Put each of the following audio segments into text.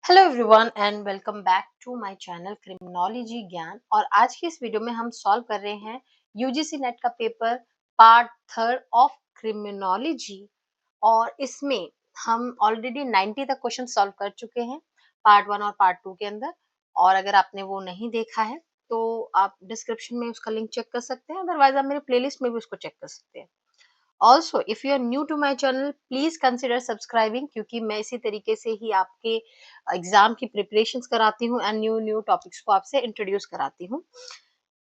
Hello everyone and welcome back to my channel criminology ज्ञान। और आज की इस वीडियो में हम सॉल्व कर रहे हैं यूजीसी नेट का paper part third of criminology. और इसमें हम ऑलरेडी 90 तक क्वेश्चन सॉल्व कर चुके हैं पार्ट वन और पार्ट टू के अंदर। और अगर आपने वो नहीं देखा है तो आप डिस्क्रिप्शन में उसका लिंक चेक कर सकते हैं, अदरवाइज आप मेरे प्लेलिस्ट में भी उसको चेक कर सकते हैं। Also if you are new to my channel please consider subscribing, क्योंकि मैं इसी तरीके से ही आपके एग्जाम की प्रिपरेशंस कराती हूँ एंड न्यू न्यू टॉपिक्स को आपसे इंट्रोड्यूस कराती हूँ।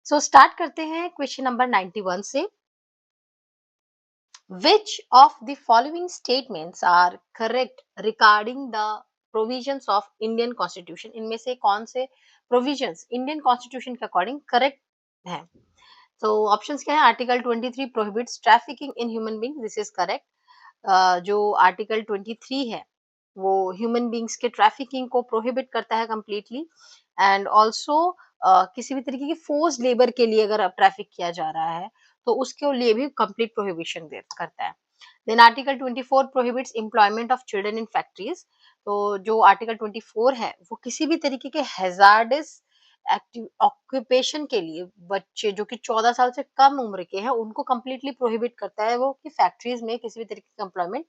सो स्टार्ट करते हैं क्वेश्चन नंबर 91 से। Which of the following statements are correct regarding the provisions of Indian Constitution? इनमें से कौन से provisions Indian Constitution के अकॉर्डिंग करेक्ट है? तो ऑप्शंस क्या है? Article 23 prohibits trafficking in human being, this is correct. जो आर्टिकल 23 है वो ह्यूमन बीइंग्स के ट्रैफिकिंग को प्रोहिबिट करता है कंप्लीटली। एंड ऑल्सो किसी भी तरीके की फोर्स लेबर के लिए अगर ट्रैफिक किया जा रहा है तो उसके लिए भी कंप्लीट प्रोहिबिशन करता है। Then article 24 prohibits employment of children in factories. तो जो आर्टिकल 24 है वो किसी भी तरीके के हैजार्डस एक्टिव ऑक्यूपेशन के लिए बच्चे जो कि 14 साल से कम उम्र के हैं उनको कंप्लीटली प्रोहिबिट करता है वो कि फैक्ट्रीज में किसी भी तरीके का एम्प्लॉयमेंट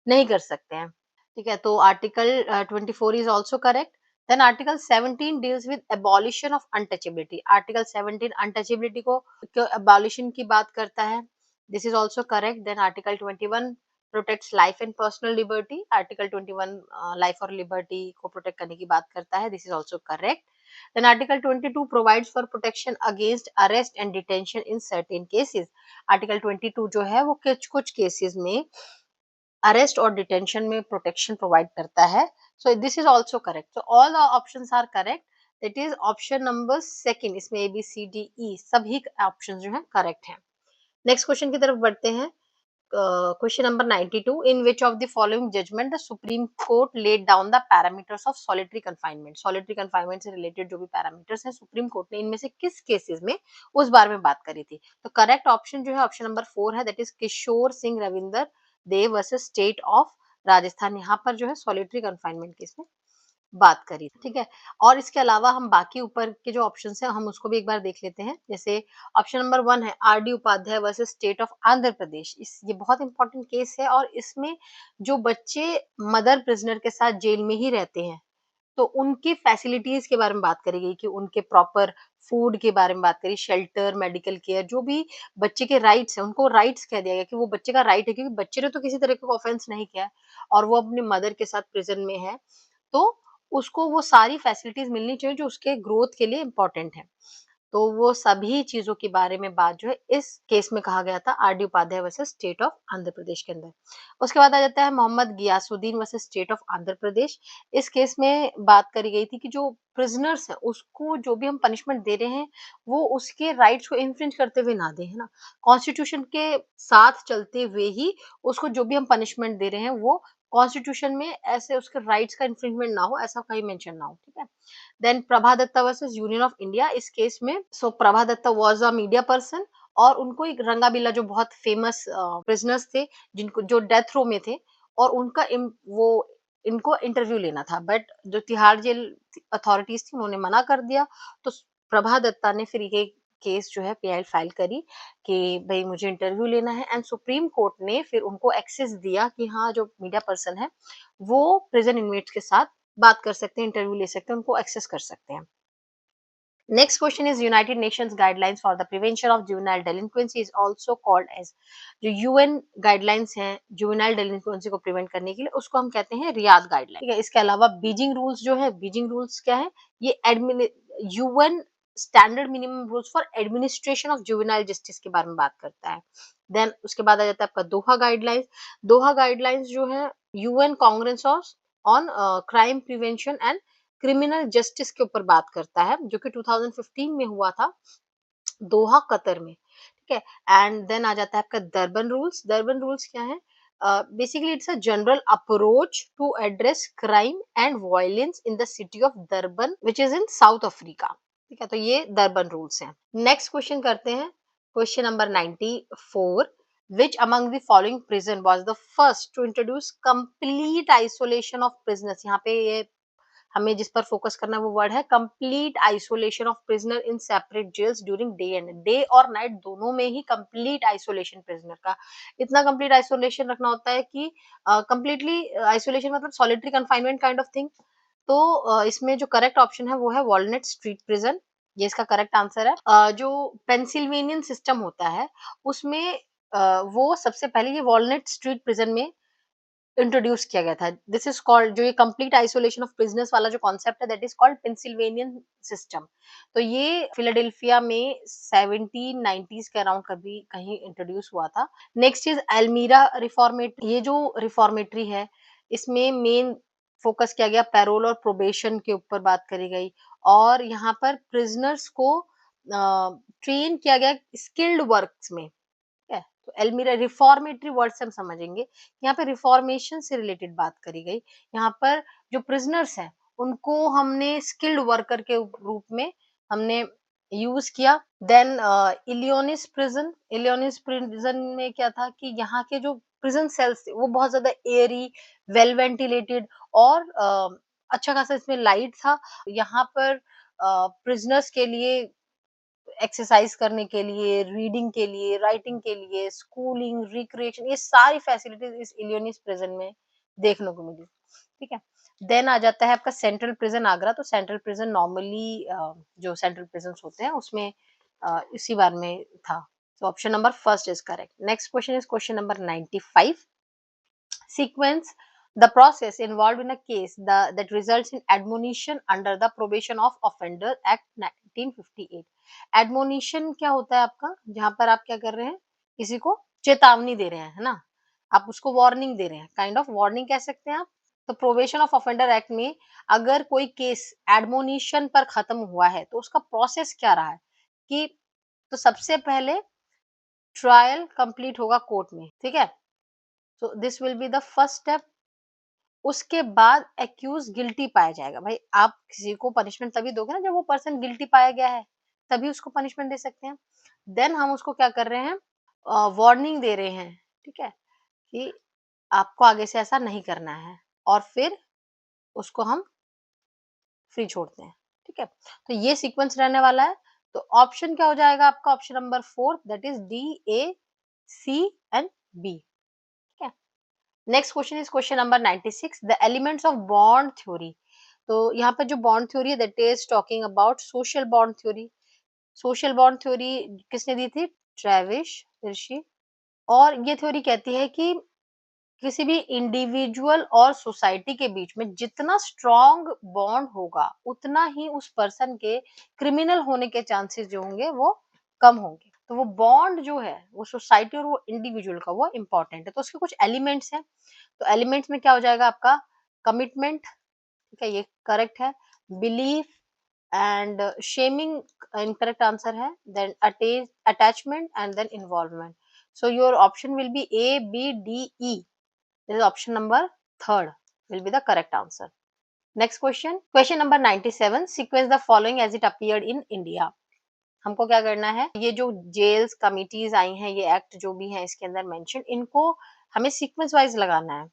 नहीं कर सकते हैं। ठीक है, तो article 24 is also correct. Then article 17 deals with abolition of untouchability. Article 17 untouchability को एबॉलिशन की बात करता है, this is also correct. Then article 21 protects life and personal liberty. Article 21 life और लिबर्टी को प्रोटेक्ट करने की बात करता है, this is also correct. Then Article 22 provides for protection against arrest and detention in certain cases. Article 22 जो है वो कुछ केसेस में अरेस्ट और डिटेंशन में प्रोटेक्शन प्रोवाइड करता है। So this is also correct. So all options are correct, that is option number second. इसमें A B C D E सभी ऑप्शंस जो है करेक्ट हैं। नेक्स्ट क्वेश्चन की तरफ बढ़ते हैं। Question number 92. In which of the following judgment the Supreme Court laid down the parameters of solitary confinement? Solitary confinement से related जो भी parameters हैं सुप्रीम कोर्ट ने इनमें से किस केसेस में उस बारे में बात करी थी? तो करेक्ट ऑप्शन जो है ऑप्शन नंबर 4 है, that is Kishore Singh Ravinder Dev versus state of Rajasthan. यहाँ पर जो है सॉलिटरी कंफाइनमेंट केस में बात करी, ठीक है। और इसके अलावा हम बाकी ऊपर के जो ऑप्शंस हैं हम उसको भी एक बार देख लेते हैं। जैसे ऑप्शन नंबर 1 है R D Upadhyay versus state of Andhra Pradesh. ये बहुत इंपॉर्टेंट केस है और इसमें जो बच्चे मदर प्रिजनर के साथ जेल में ही रहते हैं तो उनकी फैसिलिटीज के बारे में बात करी गई कि उनके प्रॉपर फूड के बारे में बात करी, शेल्टर, मेडिकल केयर, जो भी बच्चे के राइट्स हैं उनको राइट्स कह दिया गया कि वो बच्चे का राइट है, क्योंकि बच्चे ने तो किसी तरह का ऑफेंस नहीं किया है और वो अपनी मदर के साथ प्रिजन में है, तो उसको वो सारी फैसिलिटीज मिलनी चाहिए जो उसके ग्रोथ के लिए इम्पोर्टेंट है। तो वो सभी चीजों के बारे में बात जो है इस केस में कहा गया था R D Upadhyay versus state of Andhra Pradesh के अंदर। उसके बाद आ जाता है Mohammad Giasuddin versus state of Andhra Pradesh. इस केस में बात करी गई थी कि जो प्रिजनर्स है उसको जो भी हम पनिशमेंट दे रहे हैं वो उसके राइट्स को इन्फ्रिंज करते हुए ना दें, है ना। कॉन्स्टिट्यूशन के साथ चलते हुए ही उसको जो भी हम पनिशमेंट दे रहे हैं वो कॉन्स्टिट्यूशन में ऐसे उसके राइट्स का इन्फ्रिंजमेंट ना हो, ऐसा कहीं मेंशन ना हो, ठीक है। Then Prabha Dutta versus union of India. इस केस में Prabha Dutta was a media person और उनको एक रंगाबिल्ला जो बहुत फेमस प्रिजनर्स थे जिनको जो डेथ रो में थे और उनका वो इनको इंटरव्यू लेना था, बट जो तिहाड़ जेल अथॉरिटीज थी उन्होंने मना कर दिया। तो प्रभा दत्ता ने फिर ये केस जो है पीआई फाइल करी कि भाई मुझे इंटरव्यू लेना है, एंड सुप्रीम कोर्ट ने फिर उनको एक्सेस दिया कि हाँ जो मीडिया पर्सन है वो प्रिजन इनमेट्स के साथ बात कर सकते हैं, इंटरव्यू ले सकते हैं, उनको एक्सेस कर सकते हैं। Next question is United Nations guidelines for the prevention of juvenile delinquency is also called as. जो यूएन गाइडलाइंस हैं जुवेनाइल डेलिंक्वेंसी को प्रिवेंट करने के लिए उसको हम कहते हैं रियाद गाइडलाइन, ठीक है। इसके अलावा बीजिंग रूल्स जो है, बीजिंग रूल्स क्या है? ये UN standard minimum rules for administration of juvenile justice के बारे में बात करता है। देन उसके बाद आ जाता है आपका दोहा गाइडलाइंस। दोहा गाइडलाइंस जो है UN Congress on crime prevention and criminal justice के ऊपर बात करता है, जो कि 2015 में हुआ था दोहा कतर में, ठीक है। एंड देन आ जाता है आपका दर्बन रूल्स। दर्बन रूल्स क्या है? Basically it's a general approach to address crime and violence in the city of Durban which is in South Africa, ठीक है। तो ये दर्बन रूल्स हैं। नेक्स्ट क्वेश्चन करते हैं, question number 94। Which among the following prison was the first to introduce complete isolation of prisoners? यहाँ पे ये हमें जिस पर फोकस करना है वो वर्ड है complete isolation of prisoner in separate jails during day and day और नाइट दोनों में ही कंप्लीट आइसोलेशन प्रिजनर का इतना कंप्लीट आइसोलेशन रखना होता है कि कंप्लीटली आइसोलेशन मतलब solitary confinement kind of thing. तो इसमें जो करेक्ट ऑप्शन है वो है वॉलनट स्ट्रीट प्रिजन, ये इसका करेक्ट आंसर है। जो पेंसिल्वेनियन सिस्टम होता है उसमें वो सबसे पहले ये वॉलनट स्ट्रीट प्रिजन में इंट्रोड्यूस किया गया था। दिस इज कॉल्ड जो ये कंप्लीट आइसोलेशन ऑफ प्रिजनर्स वाला जो कॉन्सेप्ट है दैट इज कॉल्ड पेंसिल्वेनियन सिस्टम। तो ये फिलाडेल्फिया में 1790s के अराउंड कभी कहीं इंट्रोड्यूस हुआ था। नेक्स्ट इज एल्मीरा रिफॉर्मेटरी, ये जो रिफॉर्मेटरी है इसमें मेन फोकस किया गया पैरोल और प्रोबेशन के ऊपर बात करी गई और यहाँ पर प्रिजनर्स को ट्रेन किया गया स्किल्ड वर्क्स में। है तो एल्मीरा रिफॉर्मेटरी वर्ड से हम समझेंगे यहाँ पे रिफॉर्मेशन से रिलेटेड बात करी गई। यहाँ पर जो प्रिजनर्स हैं उनको हमने स्किल्ड वर्कर के रूप में हमने यूज किया। देन इलियोनिस प्रिजन में क्या था कि यहाँ के जो प्रिजन सेल्स थे वो बहुत ज्यादा एयरी, वेल वेंटिलेटेड और अच्छा खासा इसमें लाइट था। यहाँ पर प्रिजनर्स के लिए एक्सरसाइज करने के लिए, रीडिंग के लिए, राइटिंग के लिए, स्कूलिंग, रिक्रिएशन, ये सारी फैसिलिटीज इस इलियोनिस प्रिजन में देखने को मिली। ठीक है। देन आ जाता है आपका सेंट्रल प्रिजन आगरा। तो सेंट्रल प्रिजन नॉर्मली जो सेंट्रल प्रिजन होते हैं उसमें इसी बार में था। तो option number first is correct. Next question is question number 95। Sequence the process involved in a case that results in admonition under the Probation of Offender Act 1958। Admonition क्या होता है आपका, जहां पर आप क्या कर रहे हैं, किसी को चेतावनी दे रहे हैं, है ना, आप उसको वार्निंग दे रहे हैं, काइंड ऑफ वार्निंग कह सकते हैं आप। तो प्रोबेशन ऑफ ऑफेंडर एक्ट में अगर कोई केस एडमोनिशन पर खत्म हुआ है तो उसका प्रोसेस क्या रहा है कि तो सबसे पहले ट्रायल कंप्लीट होगा कोर्ट में, ठीक है। So this will be the first step. उसके बाद एक्यूज गिल्टी पाया जाएगा। भाई आप किसी को पनिशमेंट तभी दोगे ना जब वो पर्सन गिल्टी पाया गया है, तभी उसको पनिशमेंट दे सकते हैं। देन हम उसको क्या कर रहे हैं, वार्निंग दे रहे हैं, ठीक है, कि आपको आगे से ऐसा नहीं करना है और फिर उसको हम फ्री छोड़ते हैं। ठीक है, तो ये सीक्वेंस रहने वाला है। तो ऑप्शन क्या हो जाएगा आपका, option number 4 that is D, A, C and B. Next question is question number 96 the elements of bond theory. तो यहाँ पर जो बॉन्ड थ्योरी है that is talking about social bond theory. Social bond theory किसने दी थी, Travis हिर्शी। और ये थ्योरी कहती है कि किसी भी इंडिविजुअल और सोसाइटी के बीच में जितना स्ट्रॉन्ग बॉन्ड होगा उतना ही उस पर्सन के क्रिमिनल होने के चांसेस जो होंगे वो कम होंगे। तो वो बॉन्ड जो है वो सोसाइटी और वो इंडिविजुअल का वो इंपॉर्टेंट है। तो उसके कुछ एलिमेंट्स हैं। तो एलिमेंट्स में क्या हो जाएगा आपका, कमिटमेंट, ठीक है, ये करेक्ट है। Belief and shaming incorrect answer है। Then attachment and then involvement. So your option will be A, B, D, E. This is option number third will be the correct answer. Next question, question number 97. Sequence the following as it appeared in India. हमको क्या करना है, ये जो gels committees आई हैं, ये act जो भी है इसके अंदर मेंशन, इनको हमें सीक्वेंस वाइज लगाना है।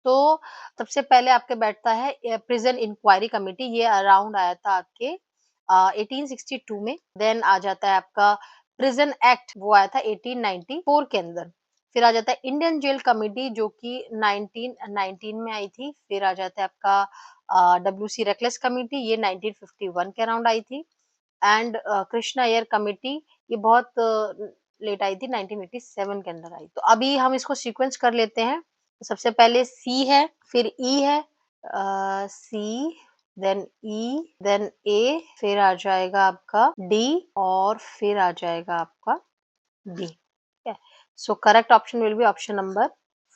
तो सबसे पहले आपके बैठता है प्रिजन इंक्वायरी कमेटी, ये अराउंड आया था आपके 1862 में। देन आ जाता है आपका प्रिजन एक्ट, वो आया था 1894 के अंदर। फिर आ जाता है इंडियन जेल कमेटी जो कि 1919 में आई थी। फिर आ जाता है आपका डब्ल्यूसी रेकलेस कमेटी, ये 1951 के अराउंड आई थी। एंड कृष्णा अय्यर कमेटी, ये बहुत लेट आई थी, 1987 के अंदर आई। तो अभी हम इसको सीक्वेंस कर लेते हैं। तो सबसे पहले सी है, फिर ई है, सी, देन ई, देन ए, फिर आ जाएगा आपका डी और फिर आ जाएगा आपका बी। ठीक है, so correct option will B option number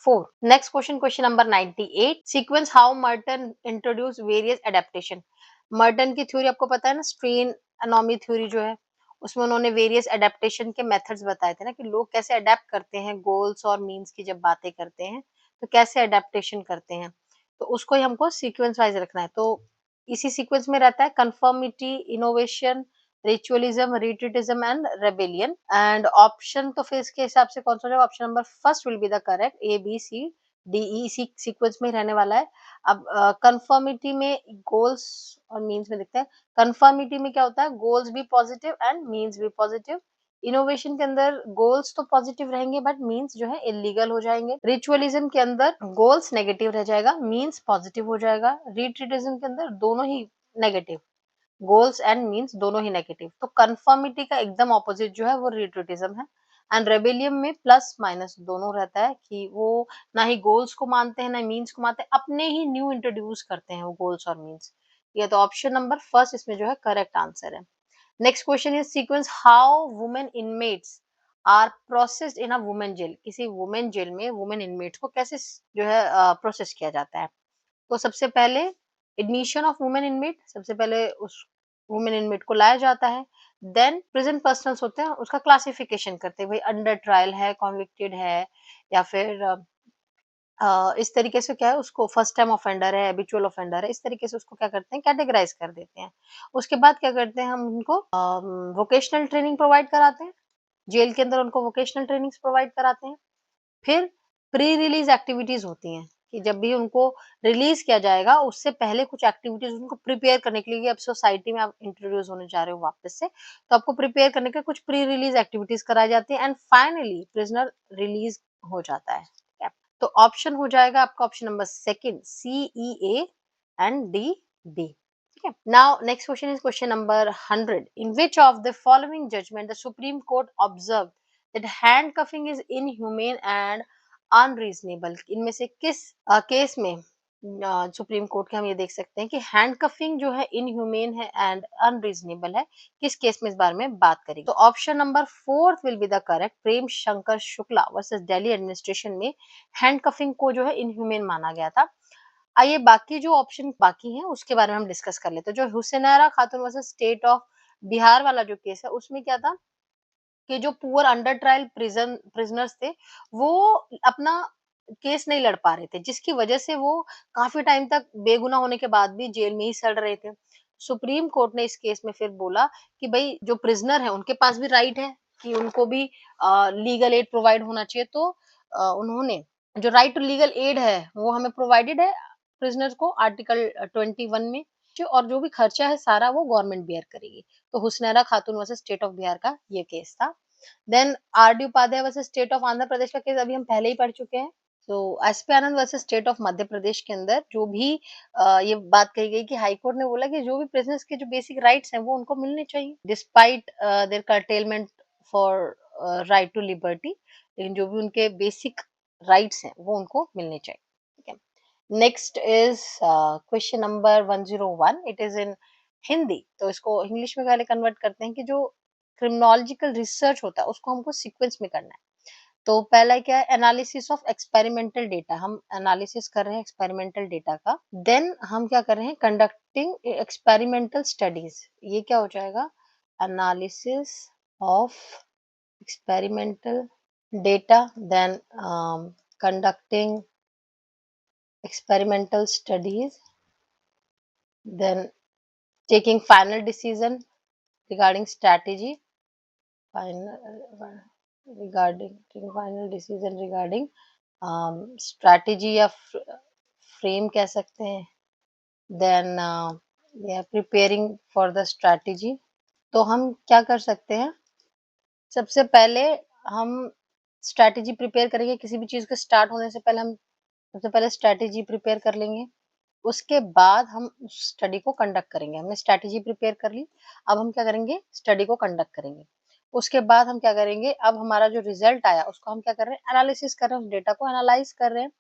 4। Next question, question number 98। Sequence how Merton introduce various adaptation. Merton की थ्योरी आपको पता है ना, स्ट्रेन एनॉमी थ्योरी जो है, उसमें उन्होंने वेरियस एडेप्टेशन के मेथड्स बताए थे ना, कि लोग कैसे अडेप्ट करते हैं गोल्स और मीन्स की जब बातें करते हैं तो कैसे अडेप्टेशन करते हैं। तो उसको ही हमको सीक्वेंस वाइज रखना है। तो इसी सीक्वेंस में रहता है conformity, innovation, ritualism, retreatism and rebellion. And option तो फिर इसके हिसाब से कौन सा होगा, option number first will be the correct, A, B, C, D E इसी सीक्वेंस में ही रहने वाला है। अब कन्फर्मिटी में गोल्स और मीन्स में देखते हैं। कन्फर्मिटी में क्या होता है, गोल्स भी पॉजिटिव एंड मीन्स भी पॉजिटिव। इनोवेशन के अंदर गोल्स तो पॉजिटिव रहेंगे बट मीन्स जो है इलीगल हो जाएंगे। रिचुअलिज्म के अंदर गोल्स नेगेटिव रह जाएगा, मीन्स पॉजिटिव हो जाएगा। रिट्रीटिज्म के अंदर दोनों ही नेगेटिव, गोल्स एंड मीन्स दोनों ही नेगेटिव। तो कन्फर्मिटी का एकदम ऑपोजिट जो है वो रिट्रीटिज्म है। एंड रेबेलियम में प्लस माइनस दोनों रहता है कि वो ना ही गोल्स को मानते हैं ना मीन्स को मानते हैं, अपने ही न्यू इंट्रोड्यूस करते हैं वो गोल्स और मीन्स। ये तो ऑप्शन नंबर फर्स्ट इसमें जो है करेक्ट आंसर है। Next question is sequence how women inmates are processed in a women jail. किसी वुमेन जेल में वुमेन इनमेट्स को कैसे जो है प्रोसेस किया जाता है। तो सबसे पहले एडमिशन ऑफ वुमेन इनमेट, सबसे पहले उस वुमेन इनमेट को लाया जाता है। देन प्रेजेंट पर्सनल्स होते हैं, उसका क्लासिफिकेशन करते हैं, भाई अंडर ट्रायल है, कॉन्विक्टेड है, या फिर इस तरीके से क्या है, उसको फर्स्ट टाइम ऑफेंडर है, हैबिचुअल ऑफेंडर है, इस तरीके से उसको क्या करते हैं, कैटेगराइज कर देते हैं। उसके बाद क्या करते हैं, हम उनको वोकेशनल ट्रेनिंग प्रोवाइड कराते हैं। जेल के अंदर उनको वोकेशनल ट्रेनिंग्स प्रोवाइड कराते हैं। फिर प्री रिलीज एक्टिविटीज होती हैं कि जब भी उनको रिलीज किया जाएगा उससे पहले कुछ एक्टिविटीज उनको प्रिपेयर करने के लिए कि अब सोसाइटी में आप इंट्रोड्यूस होने जा रहे हो वापस से, तो आपको प्रिपेयर करने के लिए कुछ प्री रिलीज एक्टिविटीज कराई जाती है एंड फाइनली प्रिजनर रिलीज हो जाता है। ठीक है? तो ऑप्शन हो जाएगा आपका option number second, C E A and D D. ठीक है, now next question is question number 100। In which of the following judgment the Supreme Court observe that handcuffing is inhuman and unreasonable. इनमें से किस case में supreme court के हम ये देख सकते हैं कि हैंडकफिंग जो है इनह्यूमेन है एंड अनरीजनेबल है, किस केस में इस बारे में बात करेंगे। तो option number fourth will be the correct. Prem Shankar Shukla versus Delhi administration में हैंडकफिंग को जो है इनह्यूमेन माना गया था। आइए बाकी जो ऑप्शन बाकी हैं उसके बारे में हम डिस्कस कर लेते हैं। जो हुसैनारा खातून वर्सेस स्टेट ऑफ बिहार वाला जो केस है उसमें क्या था कि जो पुअर अंडर ट्रायल प्रिजनर्स थे वो अपना केस नहीं लड़ पा रहे थे, जिसकी वजह से वो काफी टाइम तक बेगुनाह होने के बाद भी जेल में ही सड़ रहे थे। सुप्रीम कोर्ट ने इस केस में फिर बोला कि भाई जो प्रिजनर है उनके पास भी राइट है कि उनको भी लीगल एड प्रोवाइड होना चाहिए। तो उन्होंने जो राइट टू लीगल एड है वो हमें प्रोवाइडेड है प्रिजनर को आर्टिकल 21 में, और जो भी खर्चा है सारा वो गवर्नमेंट बेयर करेगी। तो हुसनैरा खातून वर्सेस स्टेट ऑफ बिहार का ये केस था। Then R D Upadhyay versus state of Andhra Pradesh का केस अभी हम पहले ही पढ़ चुके हैं। तो SP Anand versus state of Madhya Pradesh के अंदर जो भी ये बात कही गई कि हाई कोर्ट ने बोला कि जो भी प्रिजनर्स के जो बेसिक राइट्स हैं वो उनको मिलने चाहिए despite their curtailment for right to liberty. लेकिन जो भी उनके बेसिक राइट्स हैं वो उनको मिलने चाहिए। ठीक है, next is question number 101। It is in Hindi, तो इसको इंग्लिश में पहले कन्वर्ट करते हैं कि जो क्रिमिनोलॉजिकल रिसर्च होता है उसको हमको सीक्वेंस में करना है। तो पहला क्या है, एनालिसिस ऑफ एक्सपेरिमेंटल डेटा। हम एनालिसिस कर रहे हैं एक्सपेरिमेंटल डेटा का। देन हम क्या कर रहे हैं, कंडक्टिंग एक्सपेरिमेंटल स्टडीज। ये क्या हो जाएगा, analysis of experimental data, then conducting experimental studies, then taking final decision regarding strategy, regarding taking final decision regarding strategy या frame कह सकते हैं, then yeah, preparing for the strategy। तो हम क्या कर सकते हैं, सबसे पहले हम स्ट्रैटेजी प्रिपेयर करेंगे। किसी भी चीज के स्टार्ट होने से पहले हम सबसे पहले स्ट्रैटेजी प्रिपेयर कर लेंगे। उसके बाद हम उस स्टडी को कंडक्ट करेंगे। हमने स्ट्रैटेजी प्रिपेयर कर ली, अब हम क्या करेंगे, स्टडी को कंडक्ट करेंगे। उसके बाद हम क्या करेंगे, अब हमारा जो रिजल्ट आया उसको हम क्या कर रहे हैं, एनालिसिस कर रहे हैं, उस डेटा को एनालाइज कर रहे हैं।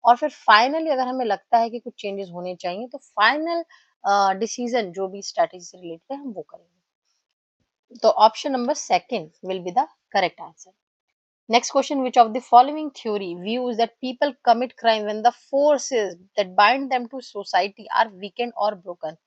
और फिर फाइनली अगर हमें लगता है कि कुछ चेंजेस होने चाहिए तो फाइनल डिसीजन जो भी स्ट्रैटेजी से रिलेटेड है हम वो करेंगे। तो option number second will be the correct answer. Next question, which of the following theory views that people commit crime when the forces that bind them to society are weakened or broken?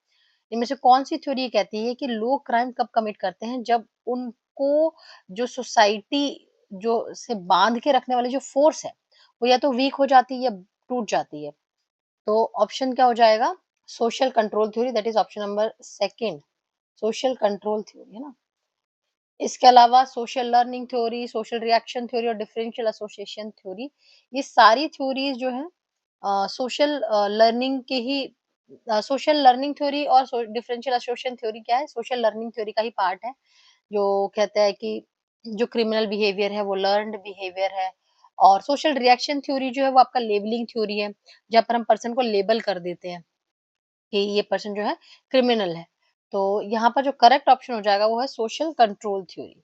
इनमें से कौन सी theory ये कहती है कि लोग crime कब commit करते हैं, जब उनको जो सोसाइटी जो से बांध के रखने वाली जो फोर्स है वो या तो वीक हो जाती है या टूट जाती है। तो ऑप्शन क्या हो जाएगा, social control theory, that is option number second, social control theory है ना। इसके अलावा social learning theory, social reaction theory और डिफरेंशियल एसोसिएशन थ्योरी, ये सारी थ्योरीज़ जो हैं सोशल लर्निंग के ही सोशल लर्निंग थ्योरी और डिफरेंशियल एसोसिएशन थ्योरी क्या है? सोशल लर्निंग थ्योरी का ही पार्ट है, जो कहता है कि जो क्रिमिनल बिहेवियर है वो लर्न्ड बिहेवियर है। और सोशल रिएक्शन थ्योरी जो है वो आपका लेबलिंग थ्योरी है, जहाँ पर हम पर्सन को लेबल कर देते हैं कि ये पर्सन जो है क्रिमिनल है। तो यहाँ पर जो करेक्ट ऑप्शन हो जाएगा वो है social control theory.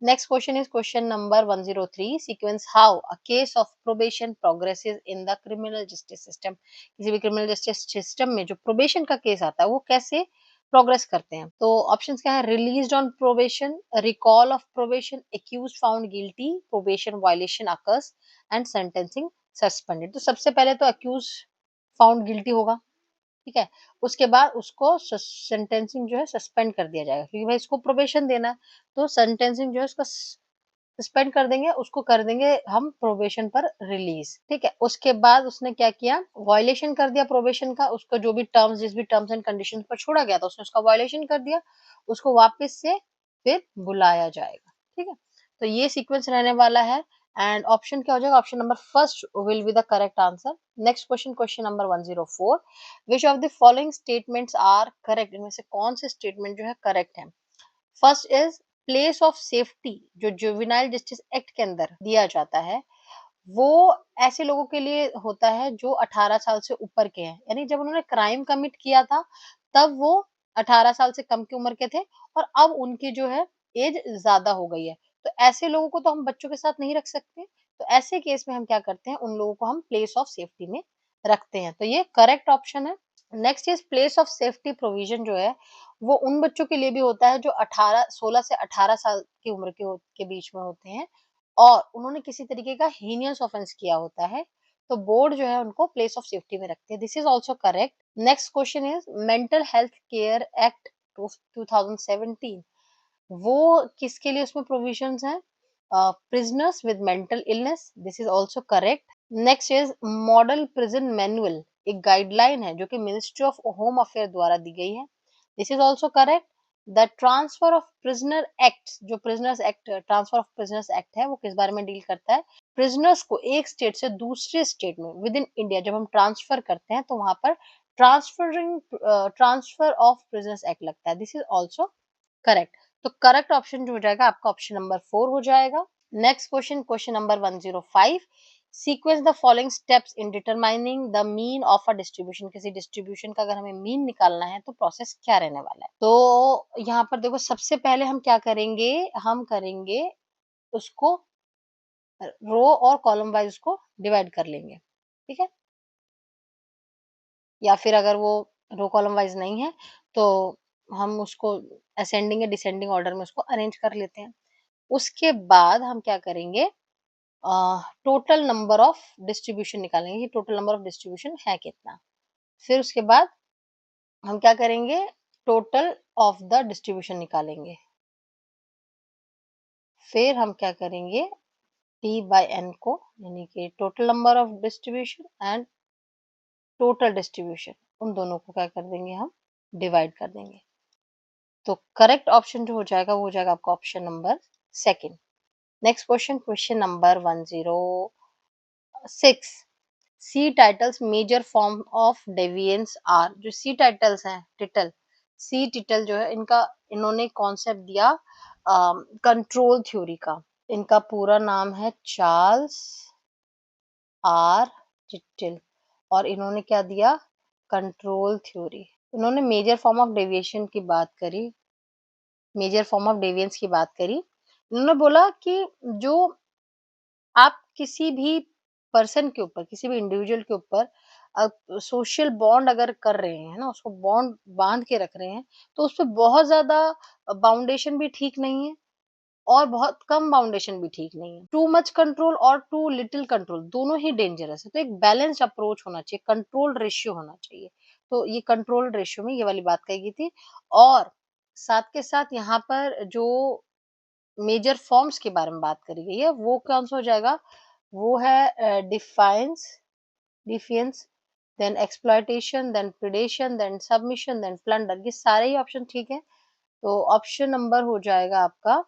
Next question is question number 103. Sequence how a case of probation progresses in the criminal justice system. किसी भी criminal justice system में जो probation का केस आता है वो कैसे प्रोग्रेस करते हैं। तो ऑप्शंस क्या है? Released on probation, recall of probation, accused found guilty, probation violation occurs and sentencing suspended. तो सबसे पहले तो एक्यूज फाउंड गिल्टी होगा, ठीक है? उसके बाद उसको सेंटेंसिंग जो है सस्पेंड कर दिया जाएगा, क्योंकि भाई इसको प्रोबेशन देना है, तो सेंटेंसिंग जो है उसका सस्पेंड कर देंगे, उसको कर देंगे हम प्रोबेशन पर रिलीज, ठीक है? उसके बाद उसने क्या किया? वायलेशन कर दिया प्रोबेशन का, उसका जो भी टर्म्स, जिस भी टर्म्स एंड कंडीशंस पर छोड़ा गया था उसने उसका वायलेशन कर दिया, उसको वापस से फिर बुलाया जाएगा, ठीक है? तो ये सीक्वेंस रहने वाला है। एंड ऑप्शन क्या हो जाएगा? Option number first will be the correct answer. Next question, question number 104। Which of the following statements are correct? इनमें से कौन से स्टेटमेंट जो है करेक्ट है? First is place of safety, जो जुवेनाइल जस्टिस एक्ट के अंदर दिया जाता है, वो ऐसे लोगों के लिए होता है जो 18 साल से ऊपर के हैं। यानी जब उन्होंने क्राइम कमिट किया था, तब वो 18 साल से कम की उम्र के थे और अब उनकी जो है एज ज़्यादा हो गई है। तो ऐसे लोगों को तो हम बच्चों के साथ नहीं रख सकते। तो ऐसे केस में हम क्या करते हैं? उन लोगों को हम प्लेस ऑफ सेफ्टी में रखते हैं। तो ये करेक्ट ऑप्शन है। Next is place of safety provision जो है, वो उन बच्चों के लिए भी होता है जो 16 से 18 साल की उम्र के बीच में होते हैं और उन्होंने किसी तरीके का हीनियस ऑफेंस किया होता है, तो बोर्ड जो है उनको प्लेस ऑफ सेफ्टी में रखती है। This is also correct. Next question is mental health care act 2017, वो किसके लिए उसमें प्रोविजंस हैं? Prisoners with mental illness, this is also correct. Next is model prison manual, एक गाइडलाइन है जो कि मिनिस्ट्री ऑफ होम अफेयर द्वारा दी गई है, this is also correct. The transfer of prisoner act, जो prisoners act, transfer of prisoners act है, वो किस बारे में डील करता है? प्रिजनर्स को एक स्टेट से दूसरे स्टेट में विद इन इंडिया जब हम ट्रांसफर करते हैं तो वहां पर ट्रांसफर ऑफ प्रिजनर्स एक्ट लगता है, दिस इज आल्सो करेक्ट। तो करेक्ट ऑप्शन जो हो जाएगा आपका ऑप्शन नंबर 4 हो जाएगा। Next question, question number 105। Sequence the following steps in determining the mean of a distribution. किसी डिस्ट्रीब्यूशन का अगर हमें मीन निकालना है तो प्रोसेस क्या रहने वाला है? तो यहाँ पर देखो, सबसे पहले हम क्या करेंगे? हम करेंगे उसको रो और कॉलम वाइज उसको डिवाइड कर लेंगे, ठीक है? या फिर अगर वो रो कॉलम वाइज नहीं है तो हम उसको असेंडिंग या डिसेंडिंग ऑर्डर में उसको अरेंज कर लेते हैं। उसके बाद हम क्या करेंगे? टोटल नंबर ऑफ डिस्ट्रीब्यूशन निकालेंगे कि टोटल नंबर ऑफ डिस्ट्रीब्यूशन है कितना। फिर उसके बाद हम क्या करेंगे? टोटल ऑफ द डिस्ट्रीब्यूशन निकालेंगे। फिर हम क्या करेंगे? टी बाय एन को, यानी कि total number of distribution and total distribution, उन दोनों को क्या कर देंगे? हम डिवाइड कर देंगे। तो करेक्ट ऑप्शन जो हो जाएगा वो हो जाएगा आपका option number second. Next question, question number 106। C Tittle's major form of deviance are, जो सी टाइटल्स हैं, टिटल, सी टिटल जो है इनका, इन्होंने कॉन्सेप्ट दिया कंट्रोल थ्योरी का। इनका पूरा नाम है चार्ल्स आर टिटल और इन्होंने क्या दिया? Control theory. इन्होंने मेजर फॉर्म ऑफ डेविएशन की बात करी, मेजर फॉर्म ऑफ डेविएंस की बात करी। इन्होंने बोला कि जो आप किसी भी पर्सन के ऊपर, किसी भी इंडिविजुअल के ऊपर सोशल बॉन्ड अगर कर रहे हैं ना, उसको बॉन्ड बांध के रख रहे हैं, तो उसपे बहुत ज्यादा बाउंडेशन भी ठीक नहीं है और बहुत कम बाउंडेशन भी ठीक नहीं है। टू मच कंट्रोल और टू लिटिल कंट्रोल दोनों ही डेंजरस है। तो एक बैलेंस्ड अप्रोच होना चाहिए, कंट्रोल रेशियो होना चाहिए। तो ये कंट्रोल रेशियो में ये वाली बात कही गई थी। और साथ के साथ यहाँ पर जो मेजर फॉर्म्स के बारे में बात करी गई है, वो कौन सा हो जाएगा? वो है defiance, defiance, then exploitation, then predation, then submission, then plunder. ये सारे ही ऑप्शन ठीक है। तो ऑप्शन नंबर हो जाएगा आपका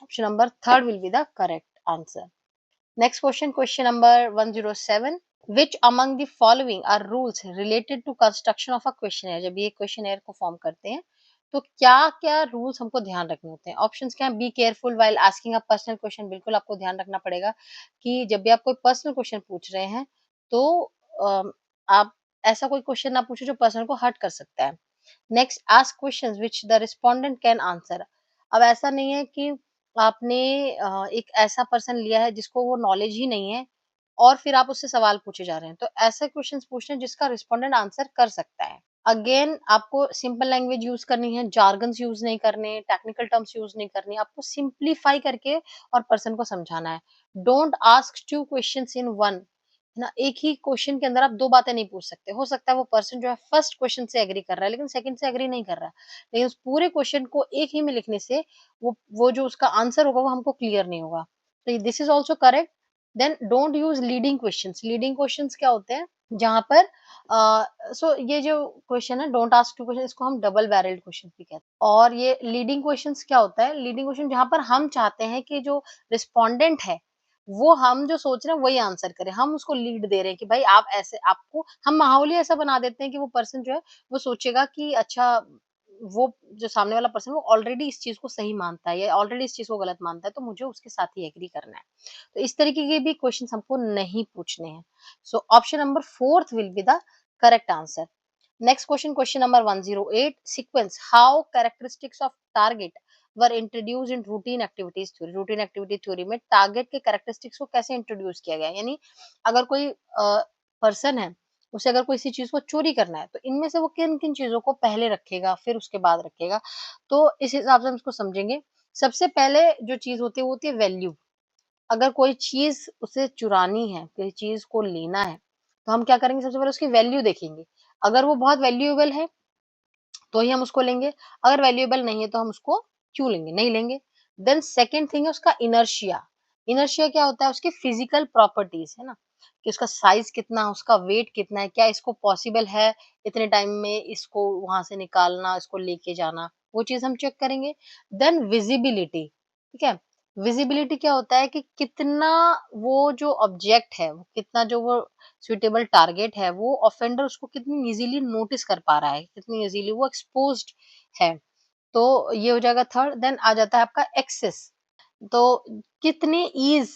Option number third will be the correct answer. Next question, question number 107. Which among the following are rules related to construction of a questionnaire? जब ये क्वेश्चनेयर को फॉर्म करते हैं तो क्या क्या रूल्स हमको ध्यान रखने होते हैं? ऑप्शंस क्या है? Be careful while asking a personal question, बिल्कुल आपको ध्यान रखना पड़ेगा कि जब भी आप कोई पर्सनल क्वेश्चन पूछ रहे हैं तो आप ऐसा कोई क्वेश्चन ना पूछो जो पर्सन को हर्ट कर सकता है। Next, ask questions which the respondent can answer. अब ऐसा नहीं है कि आपने एक ऐसा पर्सन लिया है जिसको वो नॉलेज ही नहीं है और फिर आप उससे सवाल पूछे जा रहे हैं। तो ऐसे क्वेश्चंस पूछने जिसका रिस्पोंडेंट आंसर कर सकता है। अगेन आपको सिंपल लैंग्वेज यूज़ करनी है, जार्गन्स यूज़ नहीं करने, टेक्निकल टर्म्स यूज़ नहीं करनी, आपको सिंप्लीफाई करके और पर्सन को समझाना है। डोंट आस्क 2 क्वेश्चन्स इन 1, है ना? एक ही क्वेश्चन के अंदर आप 2 बातें नहीं पूछ सकते। हो सकता है वो पर्सन जो है फर्स्ट क्वेश्चन से एग्री कर रहा है, लेकिन सेकंड से एग्री नहीं कर रहा है। लेकिन उस पूरे क्वेश्चन को एक ही में लिखने से वो जो उसका आंसर होगा वो हमको क्लियर नहीं होगा। तो this is also correct. Then don't use leading questions. Leading questions क्या होते हैं? जहाँ पर ये जो क्वेश्चन है डोंट आस्क टू क्वेश्चन, इसको हम डबल बैरल्ड क्वेश्चन भी कहते हैं। और ये लीडिंग क्वेश्चंस क्या होता है? लीडिंग क्वेश्चन जहाँ पर हम चाहते हैं कि जो रिस्पोंडेंट है वो हम जो सोच रहे हैं वही आंसर करे। हम उसको लीड दे रहे हैं कि भाई आप ऐसे, आपको हम माहौल ही ऐसा बना देते हैं कि वो पर्सन जो है वो सोचेगा कि अच्छा, वो जो सामने वाला पर्सन वो ऑलरेडी इस चीज़ को सही मानता है या ऑलरेडी इस चीज़ को गलत मानता है, तो मुझे उसके साथ ही एग्री करना है। तो इस तरीके के भी क्वेश्चंस हमको नहीं पूछने हैं। So option number 4th will be the correct answer. Next question, question number 108. Sequence. How characteristics of target were introduced in routine activities theory? Routine activity theory में target के characteristics को कैसे introduce किया गया? यानी अगर कोई person है, उसे अगर कोई सी चीज़ को चोरी करना है, तो इनमें से वो किन-किन चीज़ों को पहले रखेगा, फिर उसके बाद रखेगा? तो इस हिसाब से हम इसको समझेंगे। सबसे पहले जो चीज़ होती है, वो होती है वैल्यू। अगर कोई चीज़ उसे चुरानी है, किसी चीज़ को लेना है, तो हम क्या करेंगे? सबसे पहले उसकी वैल्यू देखेंगे। अगर वो बहुत वैल्यूएबल है, तो ही हम उसको लेंगे। अगर वैल्यूएबल नहीं है, तो हम उसको क्यों लेंगे? नहीं लेंगे। देन सेकंड थिंग है उसका इनर्शिया। इनर्शिया क्या होता है? उसकी फिजिकल प्रॉपर्टीज़, है ना? कि उसका साइज़ कितना, उसका वेट कितना है, क्या इसको पॉसिबल है इतने टाइम में इसको वहाँ से निकालना, इसको लेके जाना, वो चीज़ हम चेक करेंगे। देन विज़िबिलिटी, ठीक है? विज़िबिलिटी क्या होता है कि कितना वो जो ऑब्जेक्ट है, वो कितना जो वो सूटेबल टारगेट है, वो ऑफेंडर उसको कितनी ईज़िली नोटिस कर पा रहा है, कितनी ईज़िली वो एक्सपोज़्ड है। तो ये हो जाएगा थर्ड। देन आ जाता है आपका एक्सेस। तो कितनी ईज़,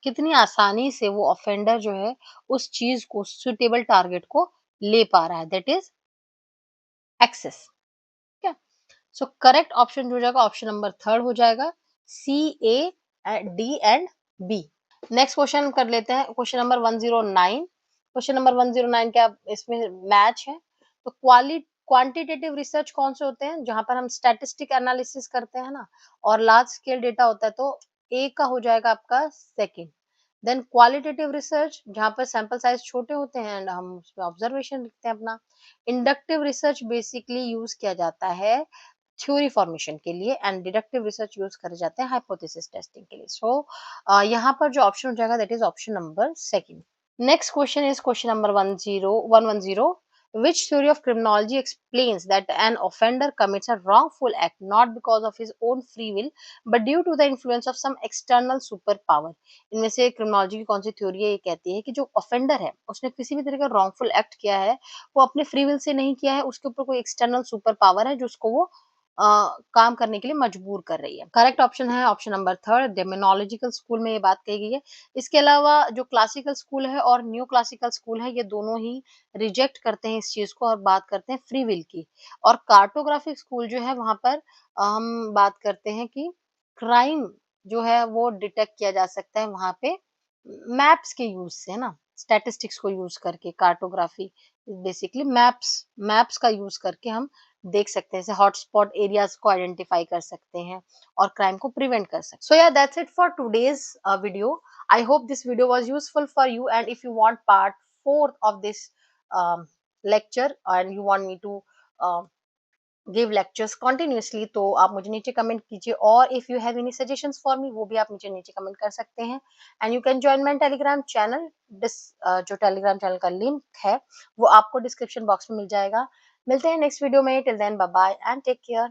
कितनी आसानी से वो ऑफेंडर जो है उस चीज़ को, सूटेबल टारगेट को ले पा रहा है, दैट इज़ एक्सेस, ठीक है? सो करेक्ट ऑप्शन जो हो जाएगा ऑप्शन नंबर थर्ड हो जाएगा, C, A, D and B. Next question कर लेते हैं, क्वेश्चन नंबर 109। क्वेश्चन नंबर 109 क्या इसमें मैच है? तो क्वांटिटेटिव रिसर्च कौन से होते हैं? जहां पर हम स्टैटिस्टिक एनालिसिस करते हैं ना, और लार्ज स्केल डेटा होता है, तो ए का हो जाएगा आपका सेकंड। देन क्वालिटेटिव रिसर्च जहां पर सैंपल साइज छोटे होते हैं एंड हम उसमें ऑब्जर्वेशन लिखते हैं अपना। इंडक्टिव रिसर्च बेसिकली यूज किया जाता है थ्योरी फॉर्मेशन के लिए एंड डिडक्टिव रिसर्च यूज करे जाते हैं हाइपोथेसिस टेस्टिंग के लिए। सो यहाँ पर जो ऑप्शन हो जाएगा that is option number second. Next question is question number 10110. Which theory of criminology explains that an offender commits a wrongful act not because of his own free will but due to the influence of some external superpower? इनमें से criminology की कौन सी theory है? ये कहती है कि जो ऑफेंडर है उसने किसी भी तरह का रॉन्गफुल एक्ट किया है, वो अपने फ्री विल से नहीं किया है, उसके ऊपर कोई एक्सटर्नल सुपर पावर है जो उसको वो काम करने के लिए मजबूर कर रही है। करेक्ट ऑप्शन है ऑप्शन नंबर थर्ड, डेमोनोलॉजिकल स्कूल में ये बात कही गई है। इसके अलावा जो क्लासिकल स्कूल है और न्यू क्लासिकल स्कूल है, ये दोनों ही रिजेक्ट करते हैं इस चीज़ को और बात करते हैं फ्री विल की। और कार्टोग्राफिक स्कूल जो है वहाँ पर हम बात करते हैं कि क्राइम जो है वो डिटेक्ट किया जा सकता है वहाँ पे मैप्स के यूज़ से, है ना? स्टैटिस्टिक्स को यूज़ करके कार्टोग्राफी बेसिकली मैप्स मैप्स का यूज़ करके हम देख सकते हैं, जैसे हॉटस्पॉट एरियाज़ को आइडेंटिफाई कर सकते हैं और क्राइम को प्रिवेंट कर सकते हैं। सो या that's it for today's video. I hope this video was useful for you, and if you want part 4 of this um, lecture and you want me to uh, give lectures continuously, तो आप मुझे नीचे comment कीजिए, और if you have any suggestions for me वो भी आप मुझे नीचे कमेंट कर सकते हैं। and you can join my telegram channel। जो टेलीग्राम चैनल का लिंक है वो आपको डिस्क्रिप्शन बॉक्स में मिल जाएगा। मिलते हैं नेक्स्ट वीडियो में, till then bye bye and take care.